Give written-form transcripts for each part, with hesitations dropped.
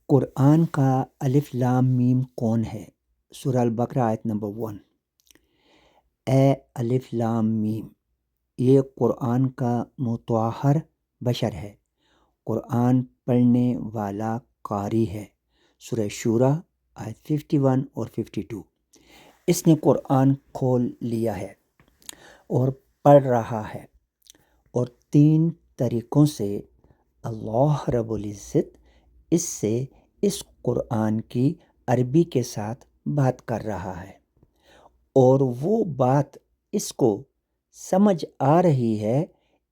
قرآن کا الف لام میم کون ہے؟ سورہ البقرہ آیت نمبر 1۔ اے الف لام میم، یہ قرآن کا مطہر بشر ہے، قرآن پڑھنے والا قاری ہے۔ سورہ شورى آیت 51 اور 52۔ اس نے قرآن کھول لیا ہے اور پڑھ رہا ہے، اور 3 طریقوں سے اللہ رب العزت اس قرآن کی عربی کے ساتھ بات کر رہا ہے، اور وہ بات اس کو سمجھ آ رہی ہے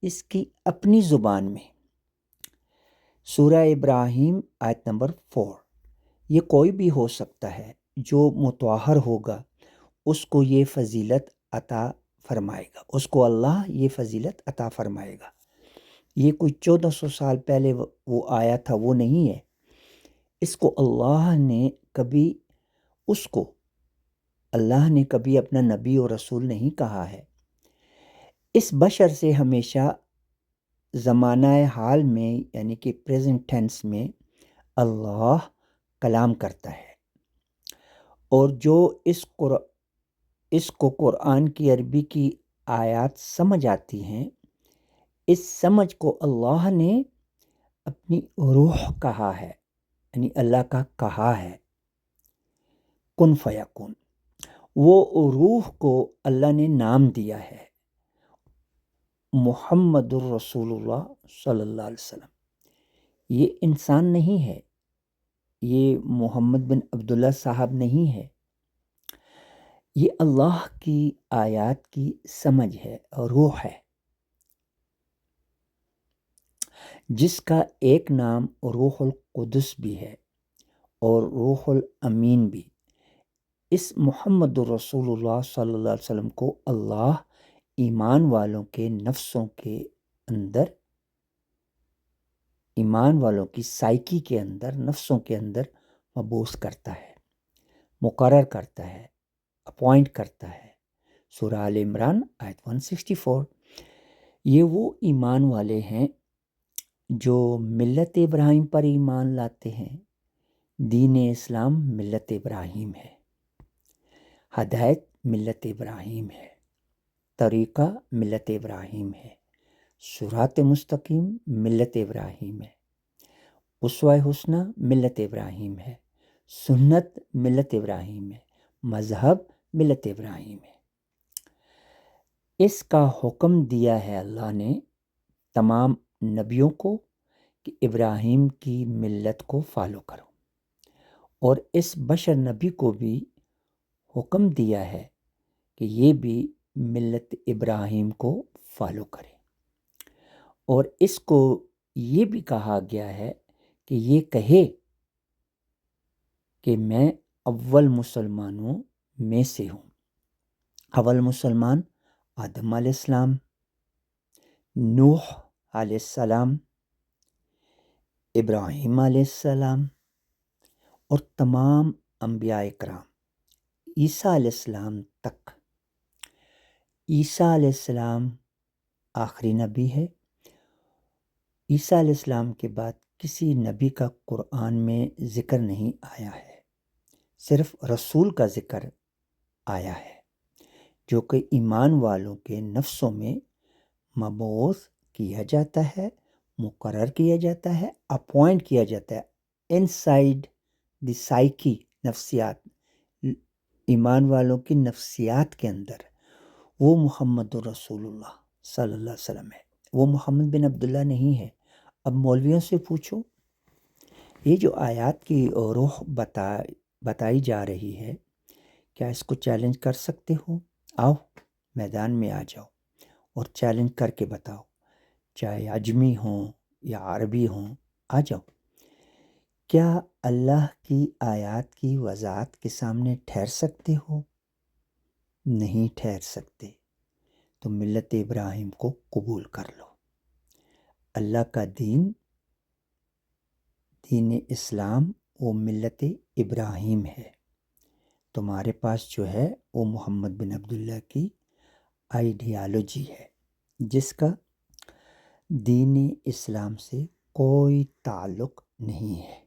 اس کی اپنی زبان میں۔ سورہ ابراہیم آیت نمبر 4۔ یہ کوئی بھی ہو سکتا ہے جو مطہر ہوگا، اس کو یہ فضیلت عطا فرمائے گا، اس کو اللہ یہ فضیلت عطا فرمائے گا۔ یہ کوئی 1400 سال پہلے وہ آیا تھا، وہ نہیں ہے۔ اس کو اللہ نے کبھی اپنا نبی اور رسول نہیں کہا ہے۔ اس بشر سے ہمیشہ زمانہ حال میں یعنی کہ پریزنٹ ٹینس میں اللہ کلام کرتا ہے، اور جو اس کو قرآن کی عربی کی آیات سمجھ آتی ہیں، اس سمجھ کو اللہ نے اپنی روح کہا ہے، یعنی اللہ کا کہا ہے، کن فیکون۔ وہ روح کو اللہ نے نام دیا ہے محمد الرسول اللہ صلی اللہ علیہ وسلم۔ یہ انسان نہیں ہے، یہ محمد بن عبداللہ صاحب نہیں ہے، یہ اللہ کی آیات کی سمجھ ہے اور روح ہے، جس کا ایک نام روح القدس بھی ہے اور روح الامین بھی۔ اس محمد الرسول اللہ صلی اللہ علیہ وسلم کو اللہ ایمان والوں کے نفسوں کے اندر، ایمان والوں کی سائیکی کے اندر، نفسوں کے اندر مبعوث کرتا ہے، مقرر کرتا ہے، اپوائنٹ کرتا ہے۔ سورہ آل عمران آیت 164۔ یہ وہ ایمان والے ہیں جو ملت ابراہیم پر ایمان لاتے ہیں۔ دین اسلام ملت ابراہیم ہے، ہدایت ملت ابراہیم ہے، طریقہ ملت ابراہیم ہے، صراط مستقیم ملت ابراہیم ہے، اسوہ حسنہ ملت ابراہیم ہے، سنت ملت ابراہیم ہے، مذہب ملت ابراہیم ہے۔ اس کا حکم دیا ہے اللہ نے تمام نبیوں کو کہ ابراہیم کی ملت کو فالو کرو، اور اس بشر نبی کو بھی حکم دیا ہے کہ یہ بھی ملت ابراہیم کو فالو کرے، اور اس کو یہ بھی کہا گیا ہے کہ یہ کہے کہ میں اول مسلمانوں میں سے ہوں۔ اول مسلمان آدم علیہ السلام، نوح علیہ السلام، ابراہیم علیہ السلام، اور تمام انبیاء کرام عیسیٰ علیہ السلام تک۔ عیسیٰ علیہ السلام آخری نبی ہے۔ عیسیٰ علیہ السلام کے بعد کسی نبی کا قرآن میں ذکر نہیں آیا ہے، صرف رسول کا ذکر آیا ہے، جو کہ ایمان والوں کے نفسوں میں مبعوث کیا جاتا ہے، مقرر کیا جاتا ہے، اپوائنٹ کیا جاتا ہے انسائیڈ دی سائیکی، نفسیات، ایمان والوں کی نفسیات کے اندر۔ وہ محمد الرسول اللہ صلی اللہ علیہ وسلم ہے، وہ محمد بن عبداللہ نہیں ہے۔ اب مولویوں سے پوچھو، یہ جو آیات کی روح بتائی جا رہی ہے، کیا اس کو چیلنج کر سکتے ہو؟ آؤ میدان میں آ جاؤ اور چیلنج کر کے بتاؤ، چاہے اجمی ہوں یا عربی ہوں، آ جاؤ۔ کیا اللہ کی آیات کی وضاحت کے سامنے ٹھہر سکتے ہو؟ نہیں ٹھہر سکتے، تو ملت ابراہیم کو قبول کر لو۔ اللہ کا دین اسلام وہ ملت ابراہیم ہے، تمہارے پاس جو ہے وہ محمد بن عبداللہ کی آئیڈیالوجی ہے، جس کا دین اسلام سے کوئی تعلق نہیں ہے۔